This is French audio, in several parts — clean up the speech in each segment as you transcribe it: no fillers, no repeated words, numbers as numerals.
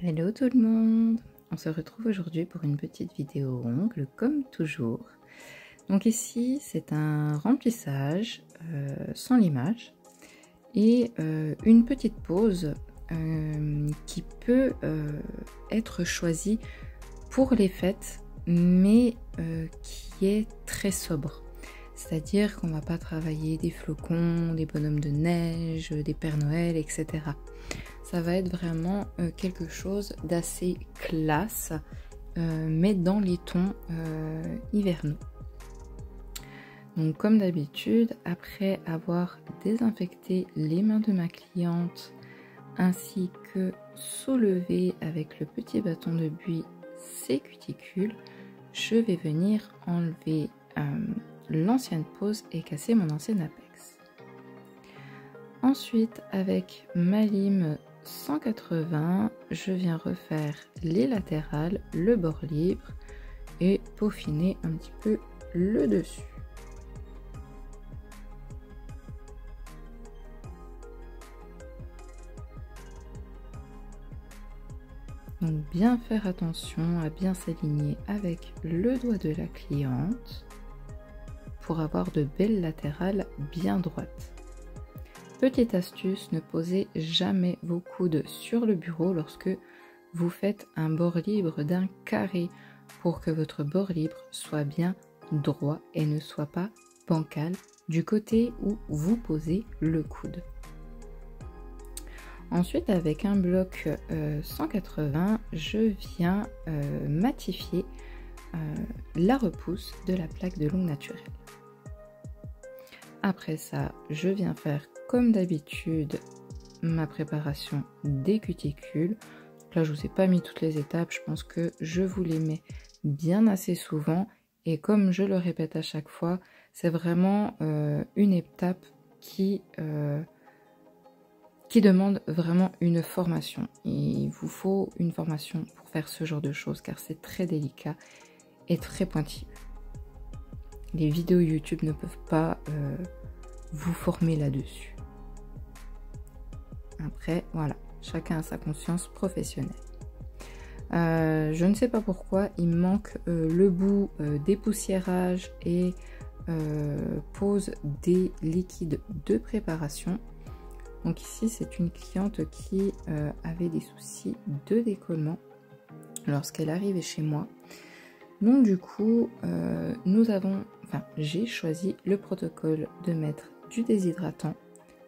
Hello tout le monde! On se retrouve aujourd'hui pour une petite vidéo ongles comme toujours. Donc ici c'est un remplissage sans limage et une petite pose qui peut être choisie pour les fêtes mais qui est très sobre. C'est-à-dire qu'on ne va pas travailler des flocons, des bonhommes de neige, des Pères Noël, etc. Ça va être vraiment quelque chose d'assez classe, mais dans les tons hivernaux. Donc comme d'habitude, après avoir désinfecté les mains de ma cliente, ainsi que soulevé avec le petit bâton de buis ses cuticules, je vais venir enlever l'ancienne pose et casser mon ancienne apex. Ensuite, avec ma lime 180, je viens refaire les latérales, le bord libre et peaufiner un petit peu le dessus. Donc bien faire attention à bien s'aligner avec le doigt de la cliente pour avoir de belles latérales bien droites. Petite astuce, ne posez jamais vos coudes sur le bureau lorsque vous faites un bord libre d'un carré pour que votre bord libre soit bien droit et ne soit pas bancal du côté où vous posez le coude. Ensuite, avec un bloc 180, je viens matifier la repousse de la plaque de l'ongle naturelle. Après ça, je viens faire comme d'habitude ma préparation des cuticules. Là, je vous ai pas mis toutes les étapes, je pense que je vous les mets bien assez souvent. Et comme je le répète à chaque fois, c'est vraiment une étape qui demande vraiment une formation. Il vous faut une formation pour faire ce genre de choses car c'est très délicat et très pointilleux. Les vidéos YouTube ne peuvent pas vous former là-dessus. Après, voilà, chacun a sa conscience professionnelle. Je ne sais pas pourquoi, il me manque le bout dépoussiérage et pose des liquides de préparation. Donc ici, c'est une cliente qui avait des soucis de décollement lorsqu'elle arrivait chez moi. Donc du coup, j'ai choisi le protocole de mettre du déshydratant,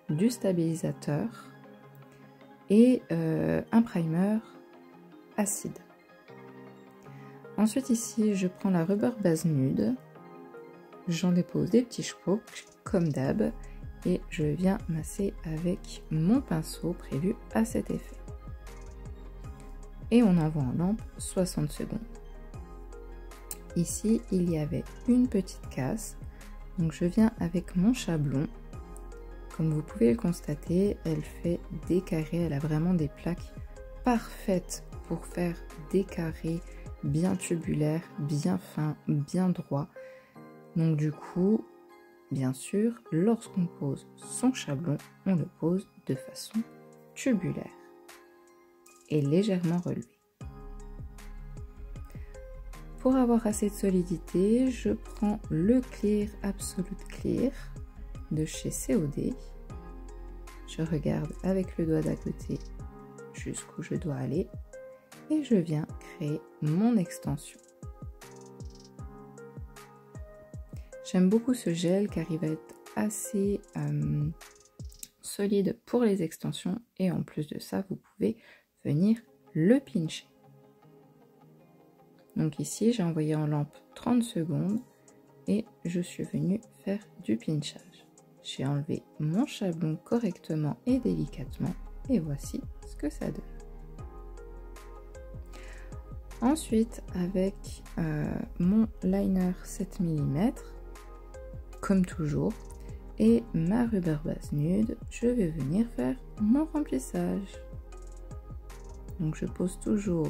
du stabilisateur et un primer acide. Ensuite ici, je prends la rubber base nude, j'en dépose des petits chevaux comme d'hab et je viens masser avec mon pinceau prévu à cet effet. Et on envoie en lampe 60 secondes. Ici, il y avait une petite casse, donc je viens avec mon chablon. Comme vous pouvez le constater, elle fait des carrés, elle a vraiment des plaques parfaites pour faire des carrés bien tubulaires, bien fins, bien droits. Donc du coup, bien sûr, lorsqu'on pose son chablon, on le pose de façon tubulaire et légèrement relevé. Pour avoir assez de solidité, je prends le Clear Absolute Clear de chez COD. Je regarde avec le doigt d'à côté jusqu'où je dois aller et je viens créer mon extension. J'aime beaucoup ce gel car il va être assez solide pour les extensions et en plus de ça, vous pouvez venir le pincher. Donc ici, j'ai envoyé en lampe 30 secondes et je suis venue faire du pinchage. J'ai enlevé mon chablon correctement et délicatement et voici ce que ça donne. Ensuite, avec mon liner 7 mm, comme toujours, et ma rubber base nude, je vais venir faire mon remplissage. Donc je pose toujours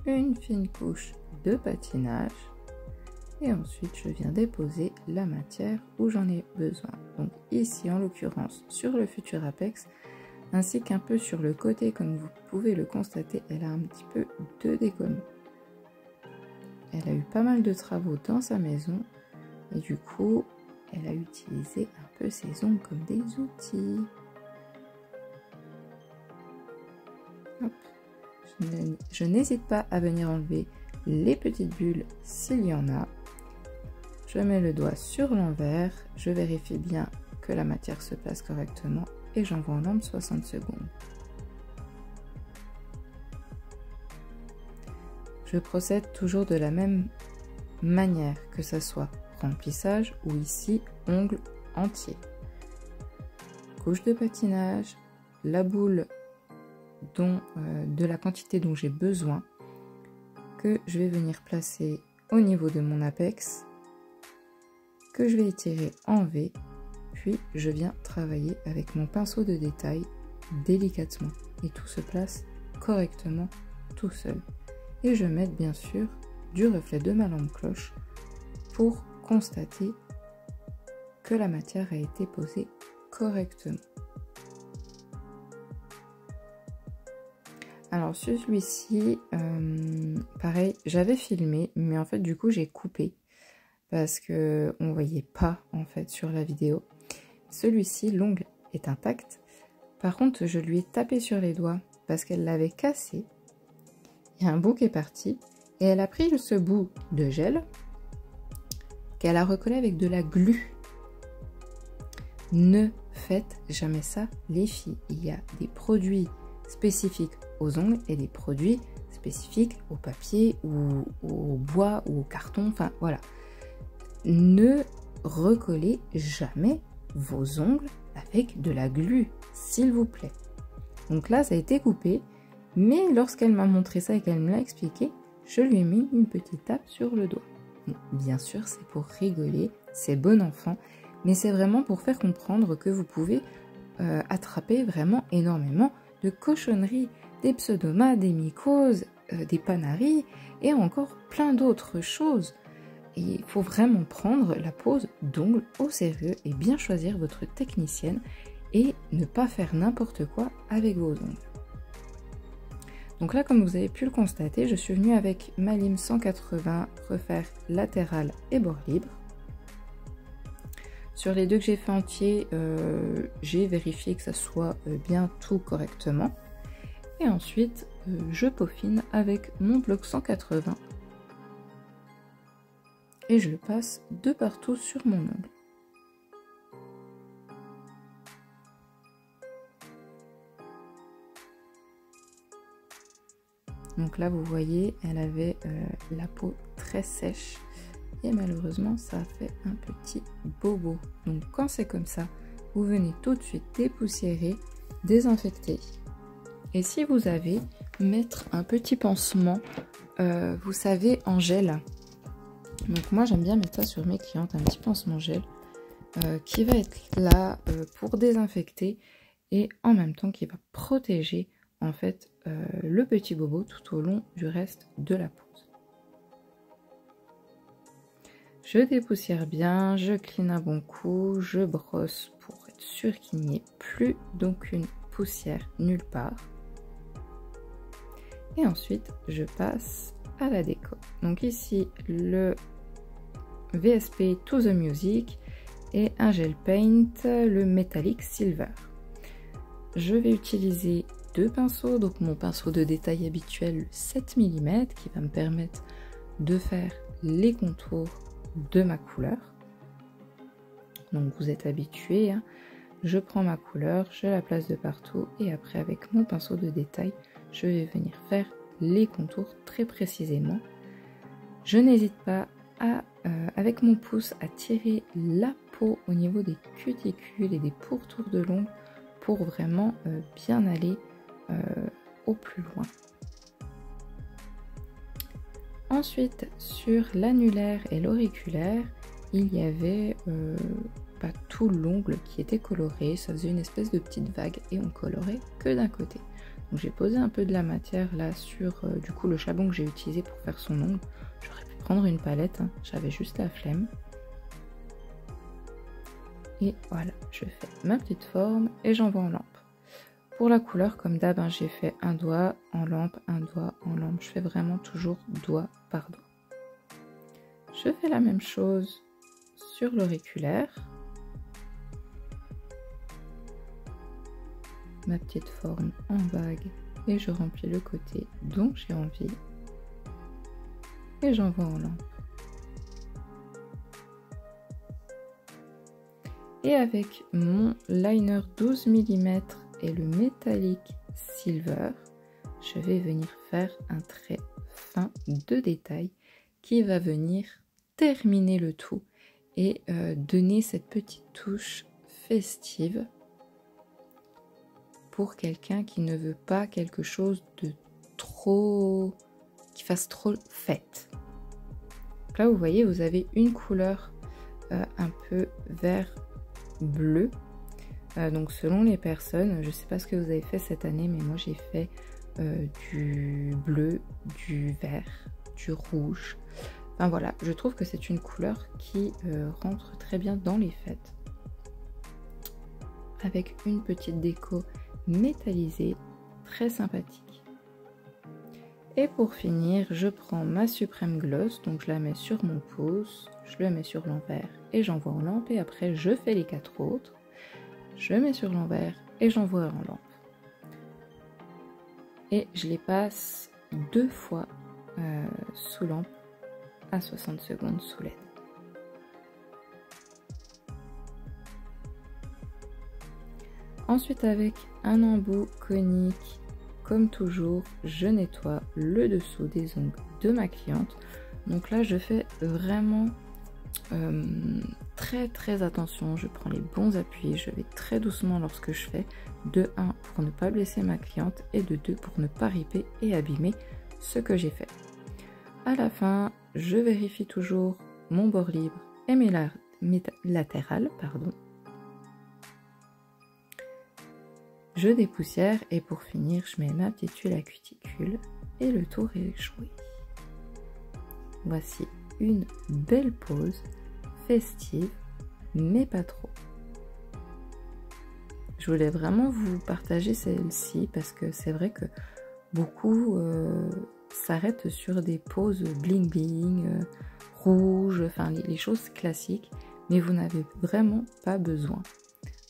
une fine couche de patinage et ensuite je viens déposer la matière où j'en ai besoin. Donc ici en l'occurrence sur le futur apex, ainsi qu'un peu sur le côté, comme vous pouvez le constater, elle a un petit peu de décollement. Elle a eu pas mal de travaux dans sa maison et du coup, elle a utilisé un peu ses ongles comme des outils. Hop. Je n'hésite pas à venir enlever les petites bulles s'il y en a. Je mets le doigt sur l'envers, je vérifie bien que la matière se place correctement et j'envoie en lampe 60 secondes. Je procède toujours de la même manière, que ce soit remplissage ou ici ongle entier. Couche de patinage, la boule de la quantité dont j'ai besoin, que je vais venir placer au niveau de mon apex, que je vais étirer en V, puis je viens travailler avec mon pinceau de détail délicatement et tout se place correctement tout seul. Et je mets bien sûr du reflet de ma lampe cloche pour constater que la matière a été posée correctement. Alors celui-ci, pareil, j'avais filmé, mais en fait du coup j'ai coupé parce que on voyait pas en fait sur la vidéo. Celui-ci, l'ongle est intact. Par contre, je lui ai tapé sur les doigts parce qu'elle l'avait cassé. Il y a un bout qui est parti et elle a pris ce bout de gel qu'elle a recollé avec de la glu. Ne faites jamais ça, les filles. Il y a des produits spécifiques aux ongles et des produits spécifiques au papier ou au bois ou au carton. Enfin, voilà. Ne recollez jamais vos ongles avec de la glu, s'il vous plaît. Donc là, ça a été coupé. Mais lorsqu'elle m'a montré ça et qu'elle me l'a expliqué, je lui ai mis une petite tape sur le doigt. Bon, bien sûr, c'est pour rigoler, c'est bon enfant, mais c'est vraiment pour faire comprendre que vous pouvez attraper vraiment énormément de cochonneries, des pseudomas, des mycoses, des panaries et encore plein d'autres choses. Et il faut vraiment prendre la pose d'ongles au sérieux et bien choisir votre technicienne et ne pas faire n'importe quoi avec vos ongles. Donc là, comme vous avez pu le constater, je suis venue avec ma lime 180 refaire latéral et bord libre. Sur les deux que j'ai fait entier, j'ai vérifié que ça soit bien tout correctement. Et ensuite, je peaufine avec mon bloc 180. Et je le passe de partout sur mon ongle. Donc là, vous voyez, elle avait la peau très sèche et malheureusement, ça a fait un petit bobo. Donc quand c'est comme ça, vous venez tout de suite dépoussiérer, désinfecter. Et si vous avez, mettre un petit pansement, vous savez, en gel. Donc moi, j'aime bien mettre ça sur mes clientes, un petit pansement gel qui va être là pour désinfecter et en même temps qui va protéger en fait le petit bobo tout au long du reste de la pose. Je dépoussière bien, je clean un bon coup, je brosse pour être sûr qu'il n'y ait plus d'aucune poussière nulle part. Et ensuite, je passe à la déco. Donc ici, le VSP To The Music et un gel paint, le Metallic Silver. Je vais utiliser deux pinceaux, donc mon pinceau de détail habituel, le 7 mm, qui va me permettre de faire les contours de ma couleur. Donc vous êtes habitués, hein. Je prends ma couleur, je la place de partout et après avec mon pinceau de détail, je vais venir faire les contours très précisément. Je n'hésite pas à, avec mon pouce, à tirer la peau au niveau des cuticules et des pourtours de l'ongle pour vraiment bien aller au plus loin. Ensuite, sur l'annulaire et l'auriculaire, il y avait pas tout l'ongle qui était coloré, ça faisait une espèce de petite vague et on colorait que d'un côté. Donc j'ai posé un peu de la matière là sur du coup le charbon que j'ai utilisé pour faire son ongle. J'aurais pu prendre une palette, hein, j'avais juste la flemme. Et voilà, je fais ma petite forme et j'envoie en lampe. Pour la couleur, comme d'hab, hein, j'ai fait un doigt en lampe, un doigt en lampe. Je fais vraiment toujours doigt par doigt. Je fais la même chose sur l'auriculaire. Ma petite forme en bague et je remplis le côté dont j'ai envie. Et j'envoie en lampe. Et avec mon liner 12 mm et le métallique silver, je vais venir faire un trait fin de détail qui va venir terminer le tout et donner cette petite touche festive pour quelqu'un qui ne veut pas quelque chose de trop... qui fasse trop fête. Donc là, vous voyez, vous avez une couleur un peu vert bleu. Donc selon les personnes, je ne sais pas ce que vous avez fait cette année, mais moi j'ai fait du bleu, du vert, du rouge. Enfin voilà, je trouve que c'est une couleur qui rentre très bien dans les fêtes. Avec une petite déco métallisée, très sympathique. Et pour finir, je prends ma Supreme Gloss, donc je la mets sur mon pouce, je le mets sur l'envers et j'envoie en lampe. Et après, je fais les 4 autres. Je mets sur l'envers et j'envoie en lampe. Et je les passe 2 fois sous lampe à 60 secondes sous LED. Ensuite, avec un embout conique, comme toujours, je nettoie le dessous des ongles de ma cliente. Donc là, je fais vraiment très attention. Je prends les bons appuis, je vais très doucement lorsque je fais. De 1 pour ne pas blesser ma cliente et de 2 pour ne pas riper et abîmer ce que j'ai fait. À la fin, je vérifie toujours mon bord libre et mes latérales, pardon. Je dépoussière et pour finir, je mets ma petite huile à cuticule et le tour est joué. Voici une belle pose festive, mais pas trop. Je voulais vraiment vous partager celle-ci parce que c'est vrai que beaucoup s'arrêtent sur des poses bling bling, rouges, enfin les choses classiques, mais vous n'avez vraiment pas besoin.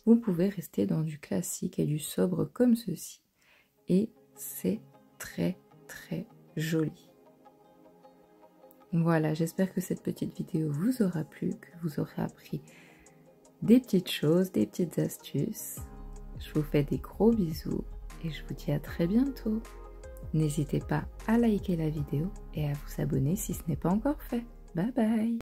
Vous pouvez rester dans du classique et du sobre comme ceci. Et c'est très joli. Voilà, j'espère que cette petite vidéo vous aura plu, que vous aurez appris des petites choses, des petites astuces. Je vous fais des gros bisous et je vous dis à très bientôt. N'hésitez pas à liker la vidéo et à vous abonner si ce n'est pas encore fait. Bye bye!